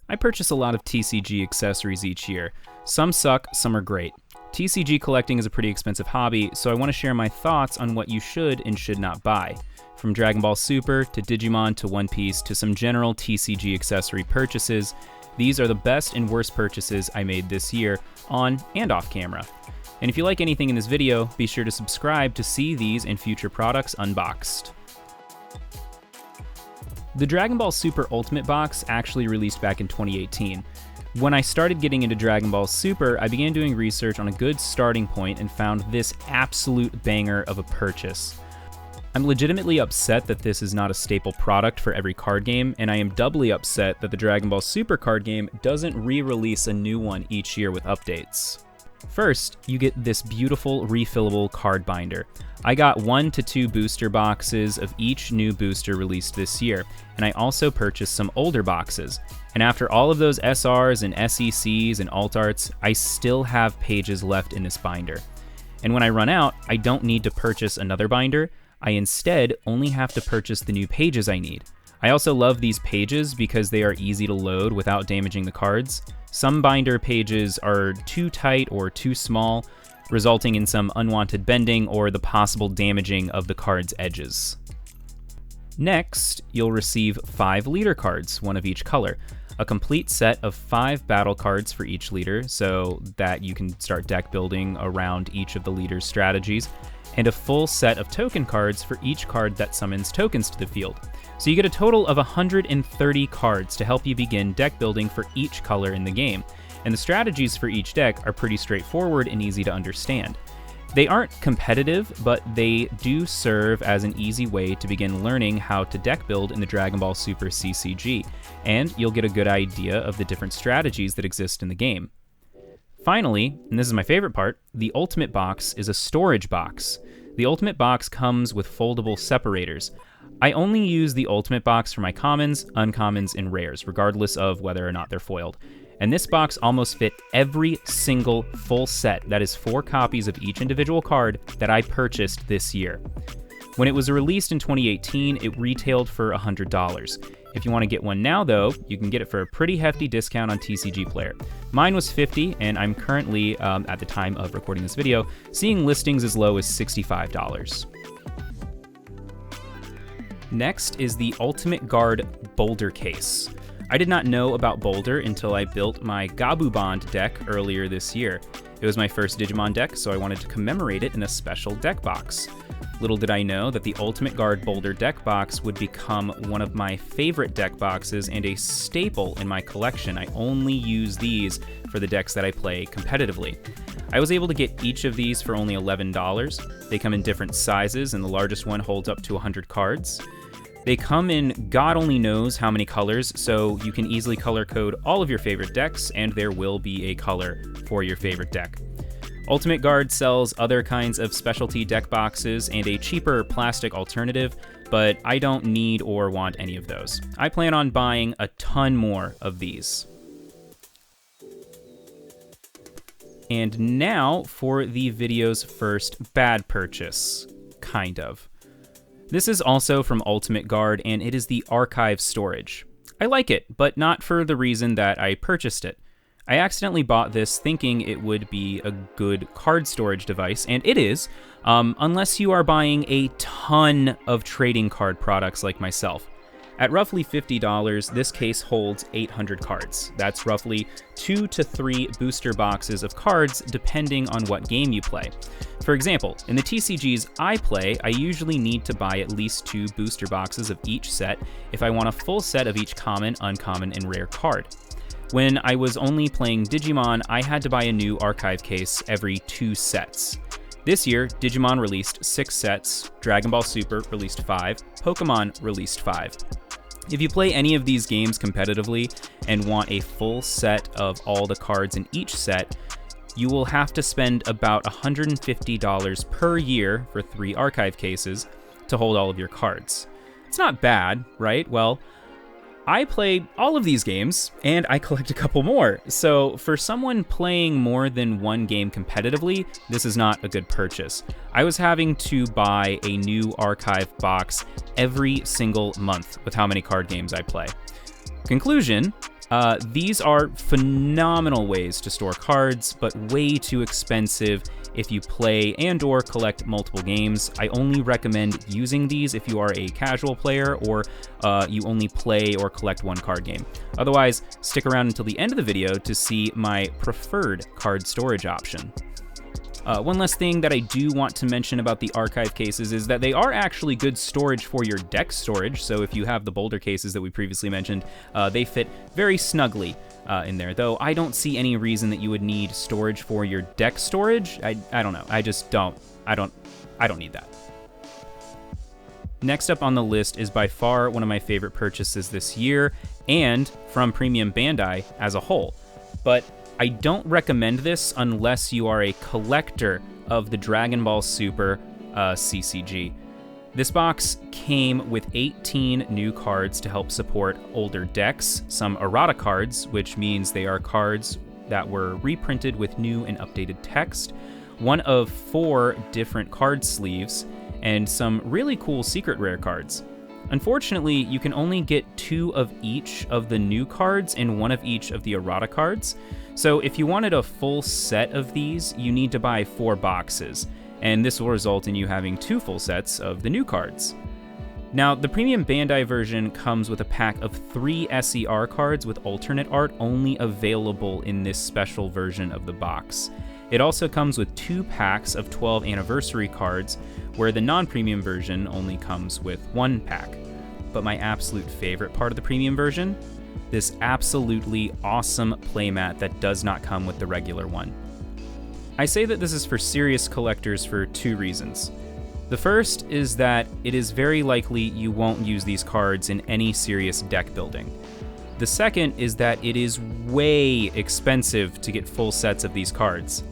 I purchase a lot of TCG accessories each year. Some suck, some are great. TCG collecting is a pretty expensive hobby, so I want to share my thoughts on what you should and should not buy. From Dragon Ball Super to Digimon to One Piece to some general TCG accessory purchases, these are the best and worst purchases I made this year, on and off camera. And if you like anything in this video, be sure to subscribe to see these and future products unboxed. The Dragon Ball Super Ultimate box actually released back in 2018. When I started getting into Dragon Ball Super, I began doing research on a good starting point and found this absolute banger of a purchase. I'm legitimately upset that this is not a staple product for every card game, and I am doubly upset that the Dragon Ball Super card game doesn't re-release a new one each year with updates. First, you get this beautiful refillable card binder. I got 1 to 2 booster boxes of each new booster released this year, and I also purchased some older boxes. And after all of those SRs and SECs and alt arts, I still have pages left in this binder. And when I run out, I don't need to purchase another binder. I instead only have to purchase the new pages I need. I also love these pages because they are easy to load without damaging the cards. Some binder pages are too tight or too small, resulting in some unwanted bending or the possible damaging of the card's edges. Next, you'll receive 5 leader cards, one of each color. A complete set of 5 battle cards for each leader, so that you can start deck building around each of the leader's strategies, and a full set of token cards for each card that summons tokens to the field. So you get a total of 130 cards to help you begin deck building for each color in the game, and the strategies for each deck are pretty straightforward and easy to understand. They aren't competitive, but they do serve as an easy way to begin learning how to deck build in the Dragon Ball Super CCG, and you'll get a good idea of the different strategies that exist in the game. Finally, and this is my favorite part, the Ultimate Box is a storage box. The Ultimate Box comes with foldable separators. I only use the Ultimate Box for my commons, uncommons, and rares, regardless of whether or not they're foiled. And this box almost fit every single full set, that is 4 copies of each individual card, that I purchased this year. When it was released in 2018, it retailed for $100. If you want to get one now though, you can get it for a pretty hefty discount on TCG Player. Mine was $50, and I'm currently, at the time of recording this video, seeing listings as low as $65. Next is the Ultimate Guard Boulder Case. I did not know about Boulder until I built my Gabu Bond deck earlier this year. It was my first Digimon deck, so I wanted to commemorate it in a special deck box. Little did I know that the Ultimate Guard Boulder deck box would become one of my favorite deck boxes and a staple in my collection. I only use these for the decks that I play competitively. I was able to get each of these for only $11. They come in different sizes, and the largest one holds up to 100 cards. They come in God only knows how many colors, so you can easily color code all of your favorite decks, and there will be a color for your favorite deck. Ultimate Guard sells other kinds of specialty deck boxes and a cheaper plastic alternative, but I don't need or want any of those. I plan on buying a ton more of these. And now for the video's first bad purchase, kind of. This is also from Ultimate Guard, and it is the archive storage. I like it, but not for the reason that I purchased it. I accidentally bought this thinking it would be a good card storage device, and it is, unless you are buying a ton of trading card products like myself. At roughly $50, this case holds 800 cards. That's roughly 2 to 3 booster boxes of cards depending on what game you play. For example, in the TCGs I play, I usually need to buy at least 2 booster boxes of each set if I want a full set of each common, uncommon, and rare card. When I was only playing Digimon, I had to buy a new archive case every 2 sets. This year, Digimon released 6 sets, Dragon Ball Super released 5, Pokémon released 5. If you play any of these games competitively and want a full set of all the cards in each set, you will have to spend about $150 per year for 3 archive cases to hold all of your cards. It's not bad, right? Well, I play all of these games, and I collect a couple more. So for someone playing more than one game competitively, this is not a good purchase. I was having to buy a new archive box every single month with how many card games I play. Conclusion, These are phenomenal ways to store cards, but way too expensive if you play and or collect multiple games. I only recommend using these if you are a casual player or you only play or collect one card game. Otherwise, stick around until the end of the video to see my preferred card storage option. One last thing that I do want to mention about the archive cases is that they are actually good storage for your deck storage. So if you have the Boulder cases that we previously mentioned, they fit very snugly in there. Though I don't see any reason that you would need storage for your deck storage. I don't know. I just don't. I don't need that. Next up on the list is by far one of my favorite purchases this year and from Premium Bandai as a whole. But I don't recommend this unless you are a collector of the Dragon Ball Super CCG. This box came with 18 new cards to help support older decks, some errata cards, which means they are cards that were reprinted with new and updated text, one of 4 different card sleeves, and some really cool secret rare cards. Unfortunately, you can only get 2 of each of the new cards and 1 of each of the errata cards. So if you wanted a full set of these, you need to buy 4 boxes, and this will result in you having 2 full sets of the new cards. Now, the Premium Bandai version comes with a pack of 3 SER cards with alternate art only available in this special version of the box. It also comes with 2 packs of 12 anniversary cards, where the non-premium version only comes with 1 pack. But my absolute favorite part of the premium version? This absolutely awesome playmat that does not come with the regular one. I say that this is for serious collectors for 2 reasons. The first is that it is very likely you won't use these cards in any serious deck building. The second is that it is way expensive to get full sets of these cards.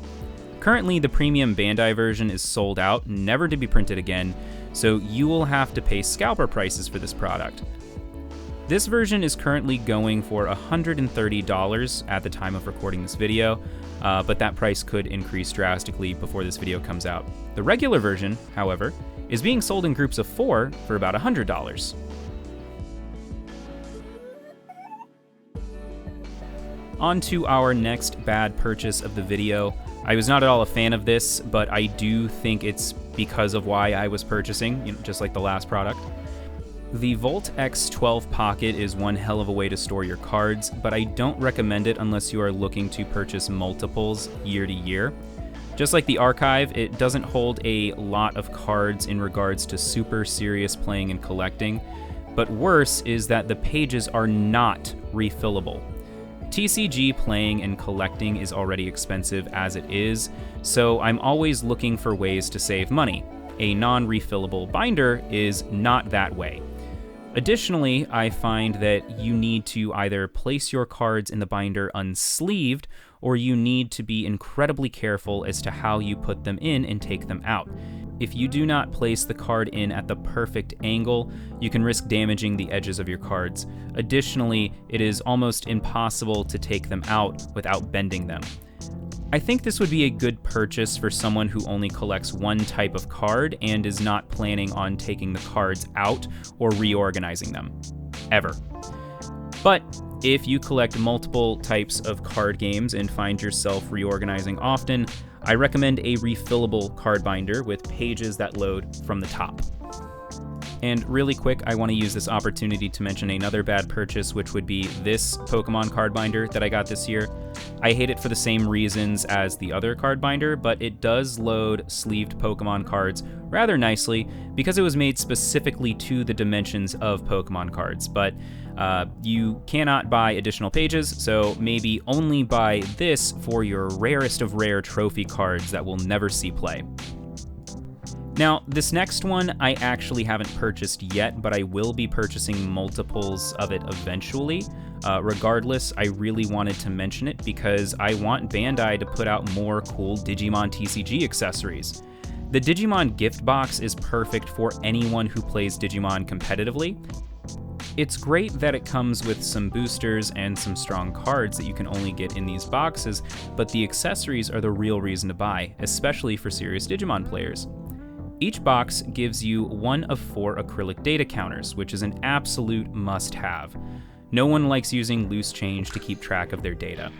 Currently, the Premium Bandai version is sold out, never to be printed again, so you will have to pay scalper prices for this product. This version is currently going for $130 at the time of recording this video, but that price could increase drastically before this video comes out. The regular version, however, is being sold in groups of 4 for about $100. On to our next bad purchase of the video. I was not at all a fan of this, but I do think it's because of why I was purchasing, just like the last product. The Volt X12 Pocket is one hell of a way to store your cards, but I don't recommend it unless you are looking to purchase multiples year to year. Just like the Archive, it doesn't hold a lot of cards in regards to super serious playing and collecting, but worse is that the pages are not refillable. TCG playing and collecting is already expensive as it is, so I'm always looking for ways to save money. A non-refillable binder is not that way. Additionally, I find that you need to either place your cards in the binder unsleeved, or you need to be incredibly careful as to how you put them in and take them out. If you do not place the card in at the perfect angle, you can risk damaging the edges of your cards. Additionally, it is almost impossible to take them out without bending them. I think this would be a good purchase for someone who only collects one type of card and is not planning on taking the cards out or reorganizing them, ever. But if you collect multiple types of card games and find yourself reorganizing often, I recommend a refillable card binder with pages that load from the top. And really quick, I want to use this opportunity to mention another bad purchase, which would be this Pokemon card binder that I got this year. I hate it for the same reasons as the other card binder, but it does load sleeved Pokemon cards rather nicely because it was made specifically to the dimensions of Pokemon cards. But you cannot buy additional pages, so maybe only buy this for your rarest of rare trophy cards that will never see play. Now, this next one I actually haven't purchased yet, but I will be purchasing multiples of it eventually. Regardless, I really wanted to mention it because I want Bandai to put out more cool Digimon TCG accessories. The Digimon gift box is perfect for anyone who plays Digimon competitively. It's great that it comes with some boosters and some strong cards that you can only get in these boxes, but the accessories are the real reason to buy, especially for serious Digimon players. Each box gives you one of 4 acrylic data counters, which is an absolute must-have. No one likes using loose change to keep track of their data.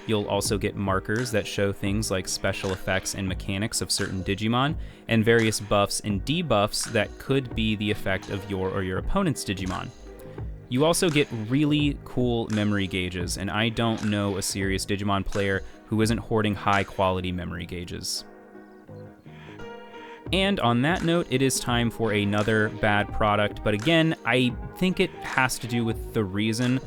You'll also get markers that show things like special effects and mechanics of certain Digimon, and various buffs and debuffs that could be the effect of your or your opponent's Digimon. You also get really cool memory gauges, and I don't know a serious Digimon player who isn't hoarding high-quality memory gauges. And on that note, it is time for another bad product, but again, I think it has to do with the reason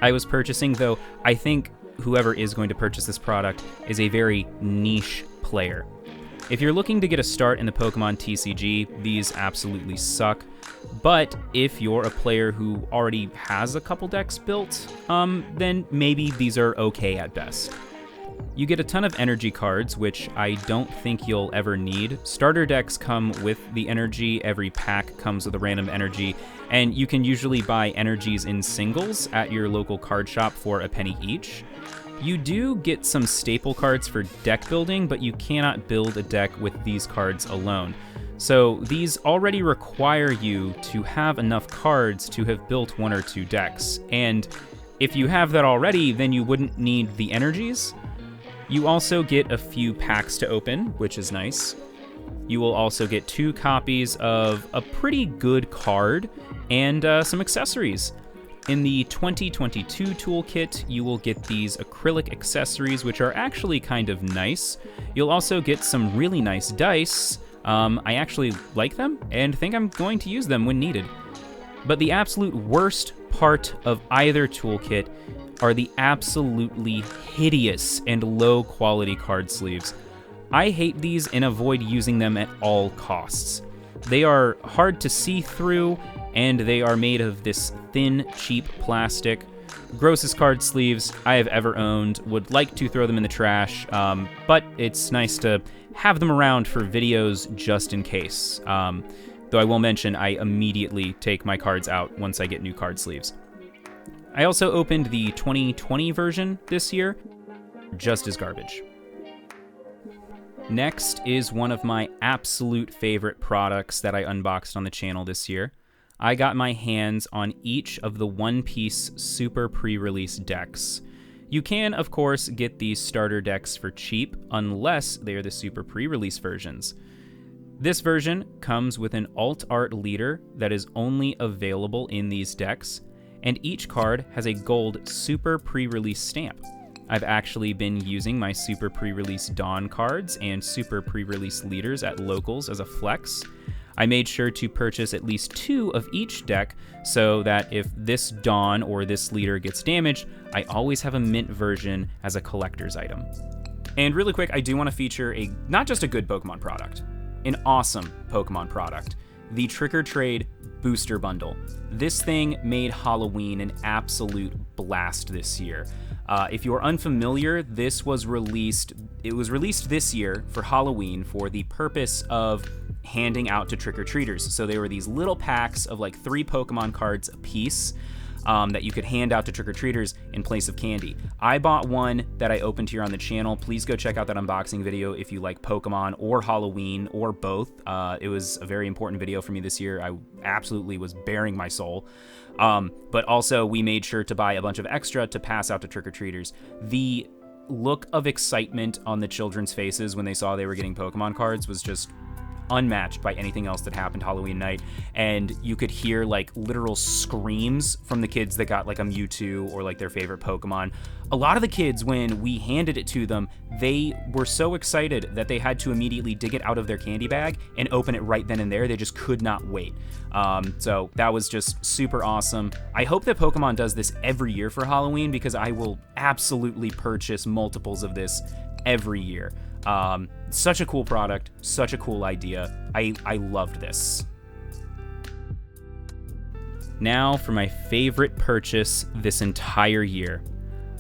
I was purchasing, though I think whoever is going to purchase this product is a very niche player. If you're looking to get a start in the Pokemon TCG, these absolutely suck. But if you're a player who already has a couple decks built, then maybe these are okay at best. You get a ton of energy cards, which I don't think you'll ever need. Starter decks come with the energy, every pack comes with a random energy, and you can usually buy energies in singles at your local card shop for a penny each. You do get some staple cards for deck building, but you cannot build a deck with these cards alone. So these already require you to have enough cards to have built one or two decks. And if you have that already, then you wouldn't need the energies. You also get a few packs to open, which is nice. You will also get 2 copies of a pretty good card and some accessories. In the 2022 toolkit, you will get these acrylic accessories, which are actually kind of nice. You'll also get some really nice dice. I actually like them and think I'm going to use them when needed. But the absolute worst part of either toolkit are the absolutely hideous and low quality card sleeves. I hate these and avoid using them at all costs. They are hard to see through, and they are made of this thin, cheap plastic. Grossest card sleeves I have ever owned. Would like to throw them in the trash, but it's nice to have them around for videos just in case. Though I will mention, I immediately take my cards out once I get new card sleeves. I also opened the 2020 version this year, just as garbage. Next is one of my absolute favorite products that I unboxed on the channel this year. I got my hands on each of the One Piece Super pre-release decks. You can, of course, get these starter decks for cheap, unless they are the Super pre-release versions. This version comes with an alt art leader that is only available in these decks, and each card has a gold Super pre-release stamp. I've actually been using my Super pre-release Dawn cards and Super pre-release leaders at locals as a flex. I made sure to purchase at least 2 of each deck so that if this Dawn or this leader gets damaged, I always have a mint version as a collector's item. And really quick, I do want to feature not just a good Pokemon product, an awesome Pokemon product, the Trick or Trade Booster Bundle. This thing made Halloween an absolute blast this year. If you're unfamiliar, it was released this year for Halloween for the purpose of handing out to trick-or-treaters. So there were these little packs of like 3 Pokemon cards a piece that you could hand out to trick-or-treaters in place of candy. I bought one that I opened here on the channel. Please go check out that unboxing video if you like Pokemon or Halloween or both. It was a very important video for me this year. I absolutely was bearing my soul. But also we made sure to buy a bunch of extra to pass out to trick-or-treaters. The look of excitement on the children's faces when they saw they were getting Pokemon cards was just unmatched by anything else that happened Halloween night. And you could hear like literal screams from the kids that got like a Mewtwo or like their favorite Pokemon. A lot of the kids, when we handed it to them, they were so excited that they had to immediately dig it out of their candy bag and open it right then and there. They just could not wait. So that was just super awesome. I hope that Pokemon does this every year for Halloween, because I will absolutely purchase multiples of this every year. Such a cool product, such a cool idea. I loved this. Now for my favorite purchase this entire year.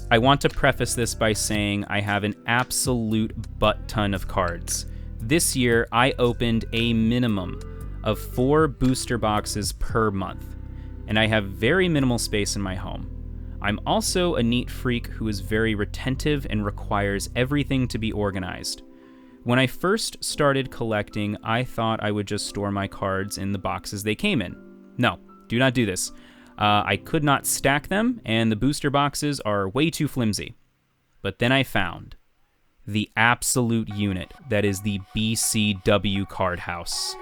I want to preface this by saying I have an absolute butt ton of cards. This year, I opened a minimum of 4 booster boxes per month, and I have very minimal space in my home. I'm also a neat freak who is very retentive and requires everything to be organized. When I first started collecting, I thought I would just store my cards in the boxes they came in. No, do not do this. I could not stack them, and the booster boxes are way too flimsy. But then I found the absolute unit that is the BCW card house.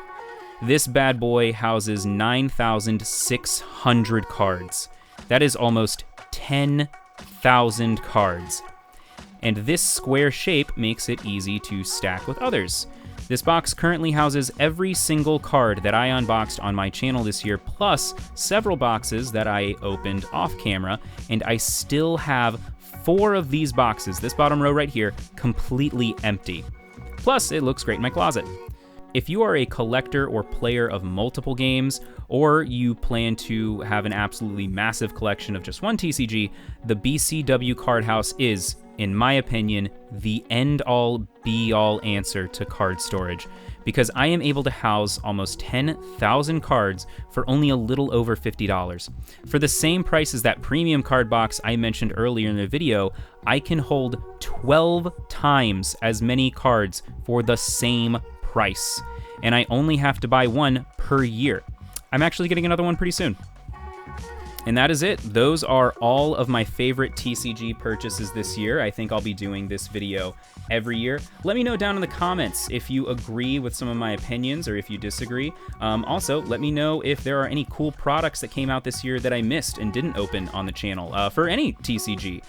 This bad boy houses 9,600 cards. That is almost 10,000 cards. And this square shape makes it easy to stack with others. This box currently houses every single card that I unboxed on my channel this year, plus several boxes that I opened off camera, and I still have 4 of these boxes, this bottom row right here, completely empty. Plus, it looks great in my closet. If you are a collector or player of multiple games, or you plan to have an absolutely massive collection of just one TCG, the BCW card house is, in my opinion, the end-all, be-all answer to card storage, because I am able to house almost 10,000 cards for only a little over $50. For the same price as that premium card box I mentioned earlier in the video, I can hold 12 times as many cards for the same price, and I only have to buy one per year. I'm actually getting another one pretty soon. And that is it. Those are all of my favorite TCG purchases this year. I think I'll be doing this video every year. Let me know down in the comments if you agree with some of my opinions or if you disagree. Also, let me know if there are any cool products that came out this year that I missed and didn't open on the channel for any TCG.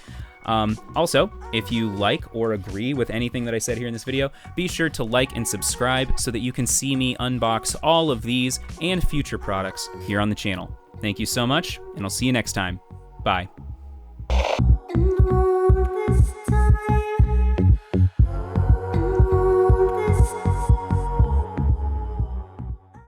Also, if you like or agree with anything that I said here in this video, be sure to like and subscribe so that you can see me unbox all of these and future products here on the channel. Thank you so much, and I'll see you next time. Bye.